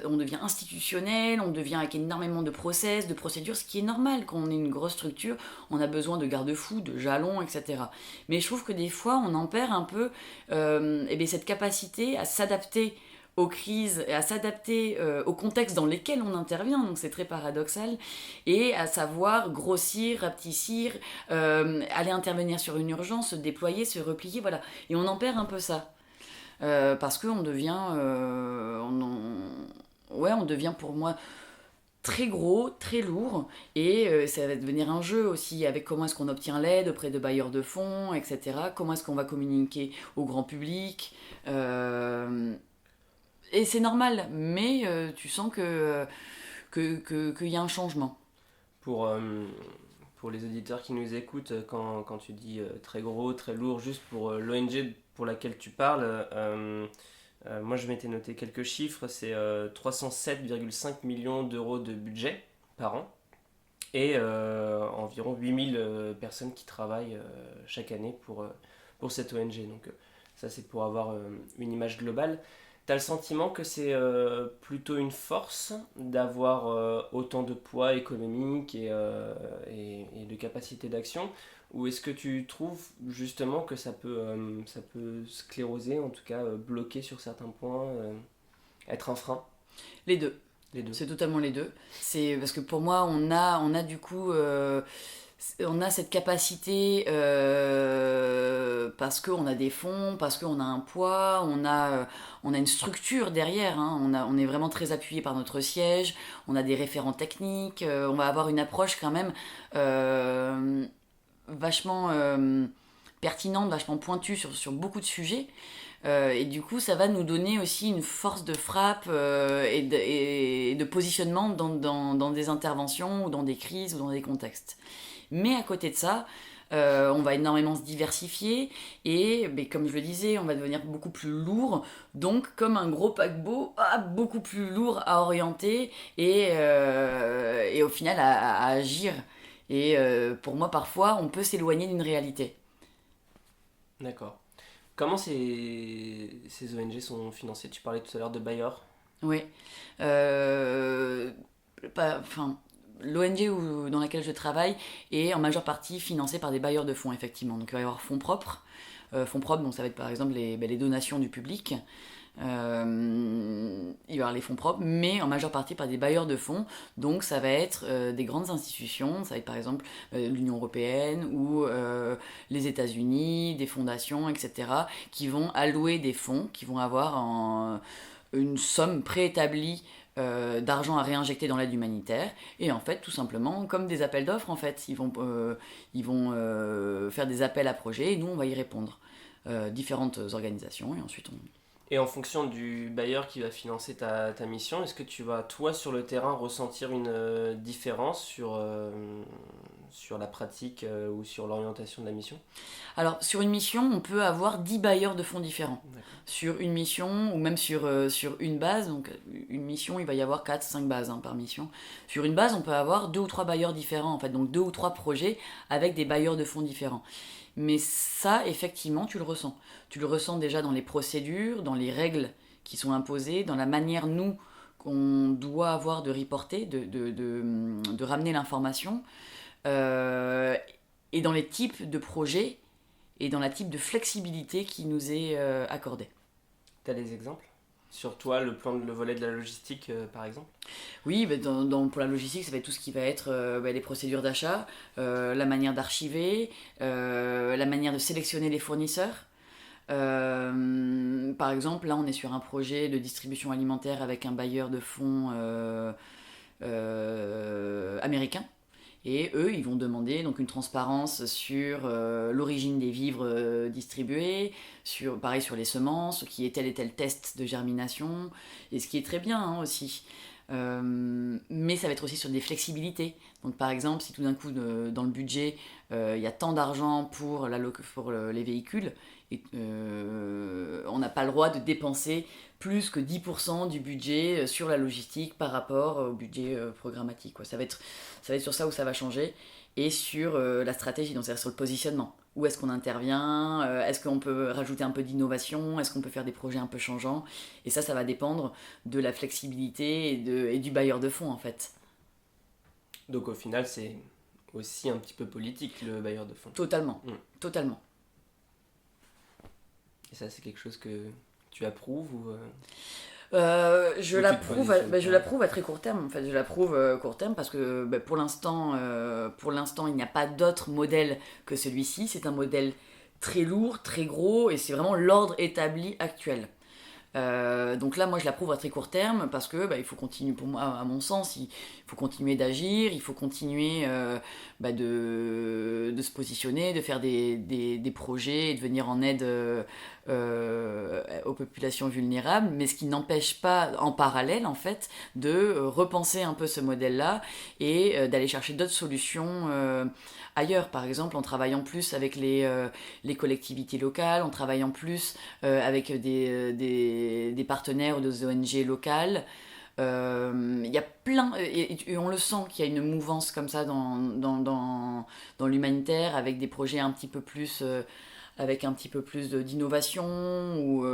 on devient institutionnel, on devient avec énormément de process, de procédures, ce qui est normal quand on est une grosse structure, on a besoin de garde-fous, de jalons, etc. Mais je trouve que des fois, on en perd un peu cette capacité à s'adapter aux crises et à s'adapter au contexte dans lesquels on intervient, donc c'est très paradoxal, et à savoir grossir, rapetissir, aller intervenir sur une urgence, se déployer, se replier, voilà. Et on en perd un peu ça. Parce qu'on devient, on devient pour moi très gros, très lourd, et ça va devenir un jeu aussi avec comment est-ce qu'on obtient l'aide auprès de bailleurs de fonds, etc. Comment est-ce qu'on va communiquer au grand public. Et c'est normal, mais tu sens qu'il y a un changement. Pour les auditeurs qui nous écoutent, quand tu dis très gros, très lourd, juste pour l'ONG pour laquelle tu parles, moi je m'étais noté quelques chiffres, c'est 307,5 millions d'euros de budget par an et environ 8000 personnes qui travaillent chaque année pour cette ONG. Donc ça c'est pour avoir une image globale. T'as le sentiment que c'est plutôt une force d'avoir autant de poids économique et de capacité d'action, ou est-ce que tu trouves justement que ça peut scléroser, en tout cas bloquer sur certains points, être un frein? Les deux. Les deux. C'est totalement les deux. C'est parce que pour moi, on a du coup... on a cette capacité parce qu'on a des fonds, parce qu'on a un poids, on a une structure derrière, hein. On est vraiment très appuyé par notre siège, on a des référents techniques, on va avoir une approche quand même vachement pertinente, vachement pointue sur beaucoup de sujets. Et du coup, ça va nous donner aussi une force de frappe et de positionnement dans des interventions ou dans des crises ou dans des contextes. Mais à côté de ça, on va énormément se diversifier et comme je le disais, on va devenir beaucoup plus lourd, donc comme un gros paquebot, beaucoup plus lourd à orienter et au final à agir. Et pour moi, parfois, on peut s'éloigner d'une réalité. D'accord. Comment ces ONG sont financées? Tu parlais tout à l'heure de bailleurs. Oui. Enfin, l'ONG dans laquelle je travaille est en majeure partie financée par des bailleurs de fonds, effectivement. Donc il va y avoir fonds propres. Fonds propres, donc ça va être par exemple les donations du public. Il va y avoir les fonds propres, mais en majeure partie par des bailleurs de fonds. Donc ça va être des grandes institutions, ça va être par exemple l'Union européenne ou les États-Unis, des fondations, etc., qui vont allouer des fonds, qui vont avoir une somme préétablie d'argent à réinjecter dans l'aide humanitaire et en fait tout simplement comme des appels d'offres en fait ils vont faire des appels à projets et nous on va y répondre différentes organisations et ensuite on. Et en fonction du bailleur qui va financer ta mission, est-ce que tu vas, toi, sur le terrain, ressentir une différence sur la pratique ou sur l'orientation de la mission? Alors, sur une mission, on peut avoir 10 bailleurs de fonds différents. D'accord. Sur une mission, ou même sur une base, donc une mission, il va y avoir 4-5 bases par mission. Sur une base, on peut avoir 2 ou 3 bailleurs différents, en fait, donc 2 ou 3 projets avec des bailleurs de fonds différents. Mais ça, effectivement, tu le ressens. Tu le ressens déjà dans les procédures, dans les règles qui sont imposées, dans la manière, nous, qu'on doit avoir de reporter, de ramener l'information, euh, et dans les types de projets et dans la type de flexibilité qui nous est accordée. Tu as des exemples? Sur toi, le volet de la logistique, par exemple? Oui, pour la logistique, ça va être tout ce qui va être les procédures d'achat, la manière d'archiver, la manière de sélectionner les fournisseurs. Par exemple, là, on est sur un projet de distribution alimentaire avec un bailleur de fonds américain. Et eux, ils vont demander donc une transparence sur l'origine des vivres distribués, pareil sur les semences, qui est tel et tel test de germination, et ce qui est très bien aussi. Mais ça va être aussi sur des flexibilités. Donc par exemple, si tout d'un coup dans le budget, il y a tant d'argent pour les véhicules, et, on n'a pas le droit de dépenser plus que 10% du budget sur la logistique par rapport au budget programmatique. Quoi. Ça va être sur ça où ça va changer. Et sur la stratégie, donc c'est-à-dire sur le positionnement. Où est-ce qu'on intervient? Est-ce qu'on peut rajouter un peu d'innovation? Est-ce qu'on peut faire des projets un peu changeants? Et ça va dépendre de la flexibilité et du bailleur de fonds en fait. Donc au final, c'est aussi un petit peu politique, le bailleur de fonds. Totalement, totalement. Et ça, c'est quelque chose que tu approuves ou je l'approuve à très court terme. En fait, je l'approuve court terme parce que pour l'instant, il n'y a pas d'autre modèle que celui-ci. C'est un modèle très lourd, très gros, et c'est vraiment l'ordre établi actuel. Donc là, moi, je l'approuve à très court terme parce que il faut continuer, pour moi, à mon sens, il faut continuer d'agir, il faut continuer de se positionner, de faire des projets et de venir en aide aux populations vulnérables, mais ce qui n'empêche pas, en parallèle, en fait, de repenser un peu ce modèle-là et d'aller chercher d'autres solutions ailleurs, par exemple en travaillant plus avec les collectivités locales, en travaillant plus avec des partenaires ou des ONG locales. Il y a plein, et on le sent qu'il y a une mouvance comme ça dans l'humanitaire avec des projets un petit peu plus, avec un petit peu plus d'innovation ou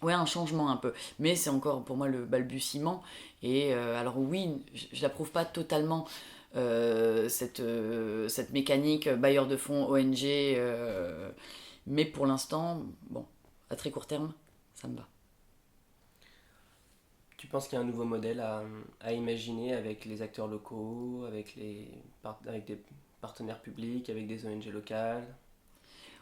ouais, un changement un peu. Mais c'est encore pour moi le balbutiement. Et alors oui, je l'approuve pas totalement cette mécanique bailleur de fonds ONG, mais pour l'instant, bon, à très court terme, ça me va. tu penses qu'il y a un nouveau modèle à imaginer avec les acteurs locaux, avec des partenaires publics, avec des ONG locales?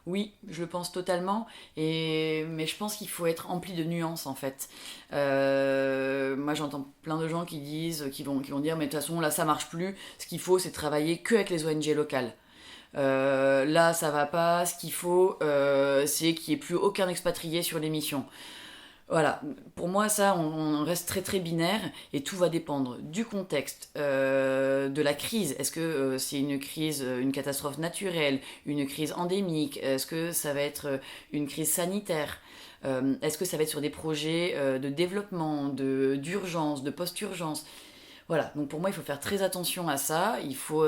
Oui, je le pense totalement, mais je pense qu'il faut être rempli de nuances en fait. Moi j'entends plein de gens qui vont dire mais de toute façon là ça marche plus, ce qu'il faut c'est travailler que avec les ONG locales. Là ça va pas, ce qu'il faut c'est qu'il n'y ait plus aucun expatrié sur les missions. Voilà, pour moi ça on reste très très binaire et tout va dépendre du contexte, de la crise. Est-ce que c'est une crise, une catastrophe naturelle, une crise endémique? Est-ce que ça va être une crise sanitaire? Est-ce que ça va être sur des projets de développement, d'urgence, de post-urgence? Voilà, donc pour moi il faut faire très attention à ça, il faut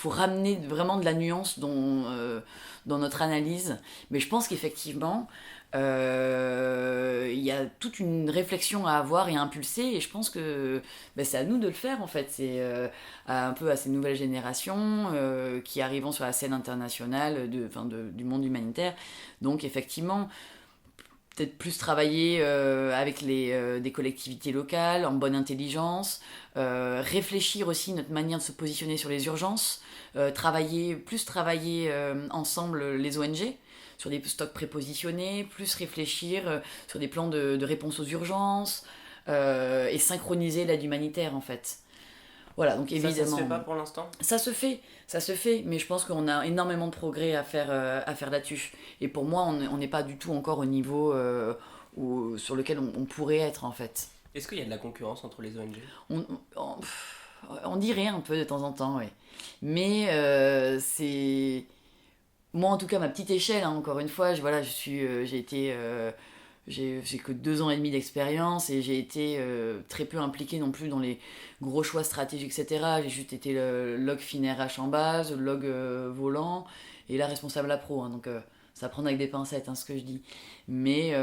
ramener vraiment de la nuance dans notre analyse, mais je pense qu'effectivement, il y a toute une réflexion à avoir et à impulser, et je pense que c'est à nous de le faire en fait. C'est un peu à ces nouvelles générations qui arrivent sur la scène internationale du monde humanitaire. Donc effectivement, peut-être plus travailler avec des collectivités locales, en bonne intelligence, réfléchir aussi notre manière de se positionner sur les urgences, travailler ensemble les ONG sur des stocks prépositionnés, plus réfléchir sur des plans de réponse aux urgences et synchroniser l'aide humanitaire en fait. Voilà, donc évidemment. Ça se fait pas pour l'instant? Ça se fait, mais je pense qu'on a énormément de progrès à faire là-dessus. Et pour moi, on n'est pas du tout encore au niveau sur lequel on pourrait être en fait. Est-ce qu'il y a de la concurrence entre les ONG? On dirait un peu de temps en temps, oui. Mais c'est... Moi, en tout cas, ma petite échelle, hein, encore une fois, j'ai que 2 ans et demi d'expérience et j'ai été très peu impliquée non plus dans les gros choix stratégiques, etc. J'ai juste été le log fin RH en base, le log volant et la responsable appro. Hein, donc ça prend avec des pincettes, hein, ce que je dis. Mais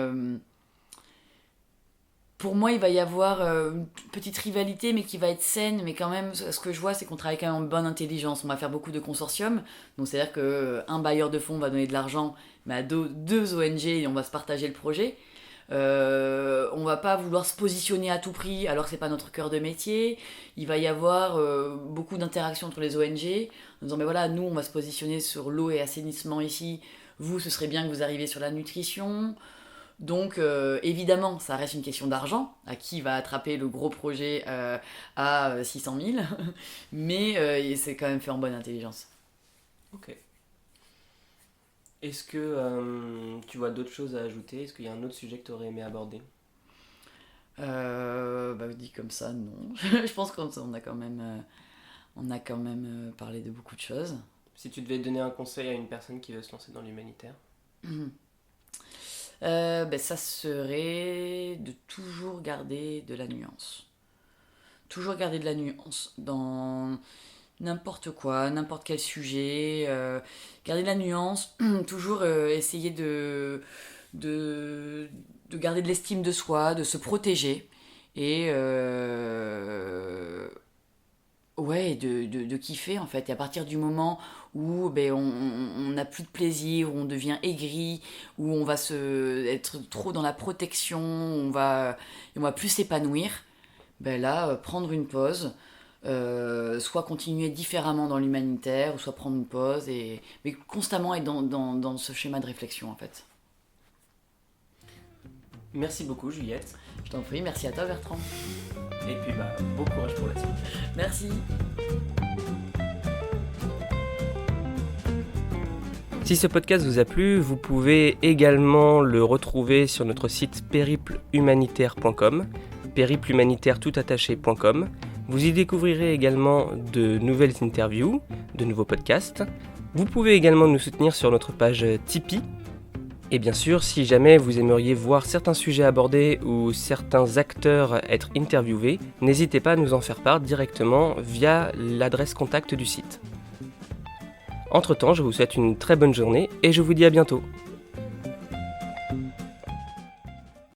pour moi, il va y avoir une petite rivalité, mais qui va être saine. Mais quand même, ce que je vois, c'est qu'on travaille quand même en bonne intelligence. On va faire beaucoup de consortiums. Donc, c'est-à-dire qu'un bailleur de fonds va donner de l'argent, mais à deux ONG, et on va se partager le projet. On va pas vouloir se positionner à tout prix alors que c'est pas notre cœur de métier. Il va y avoir beaucoup d'interactions entre les ONG en disant mais voilà, nous on va se positionner sur l'eau et assainissement ici, vous ce serait bien que vous arriviez sur la nutrition. Donc évidemment ça reste une question d'argent, à qui va attraper le gros projet à 600 000 mais c'est quand même fait en bonne intelligence. Ok. Est-ce que tu vois d'autres choses à ajouter? Est-ce qu'il y a un autre sujet que tu aurais aimé aborder? Dit comme ça, non. Je pense qu'on a quand même parlé de beaucoup de choses. Si tu devais donner un conseil à une personne qui veut se lancer dans l'humanitaire? Ça serait de toujours garder de la nuance. Toujours garder de la nuance dans n'importe quoi, n'importe quel sujet. Garder de la nuance, toujours essayer de garder de l'estime de soi, de se protéger et de kiffer en fait. Et à partir du moment où on n'a plus de plaisir, où on devient aigri, où on va être trop dans la protection, on va plus s'épanouir, prendre une pause, soit continuer différemment dans l'humanitaire, ou soit prendre une pause, mais constamment être dans ce schéma de réflexion en fait. Merci beaucoup Juliette. Je t'en prie, merci à toi Bertrand. Et puis bon courage pour la suite. Merci. Si ce podcast vous a plu, vous pouvez également le retrouver sur notre site périplehumanitaire.com, périplehumanitaire.com. Vous y découvrirez également de nouvelles interviews, de nouveaux podcasts. Vous pouvez également nous soutenir sur notre page Tipeee. Et bien sûr, si jamais vous aimeriez voir certains sujets abordés ou certains acteurs être interviewés, n'hésitez pas à nous en faire part directement via l'adresse contact du site. Entre-temps, je vous souhaite une très bonne journée et je vous dis à bientôt.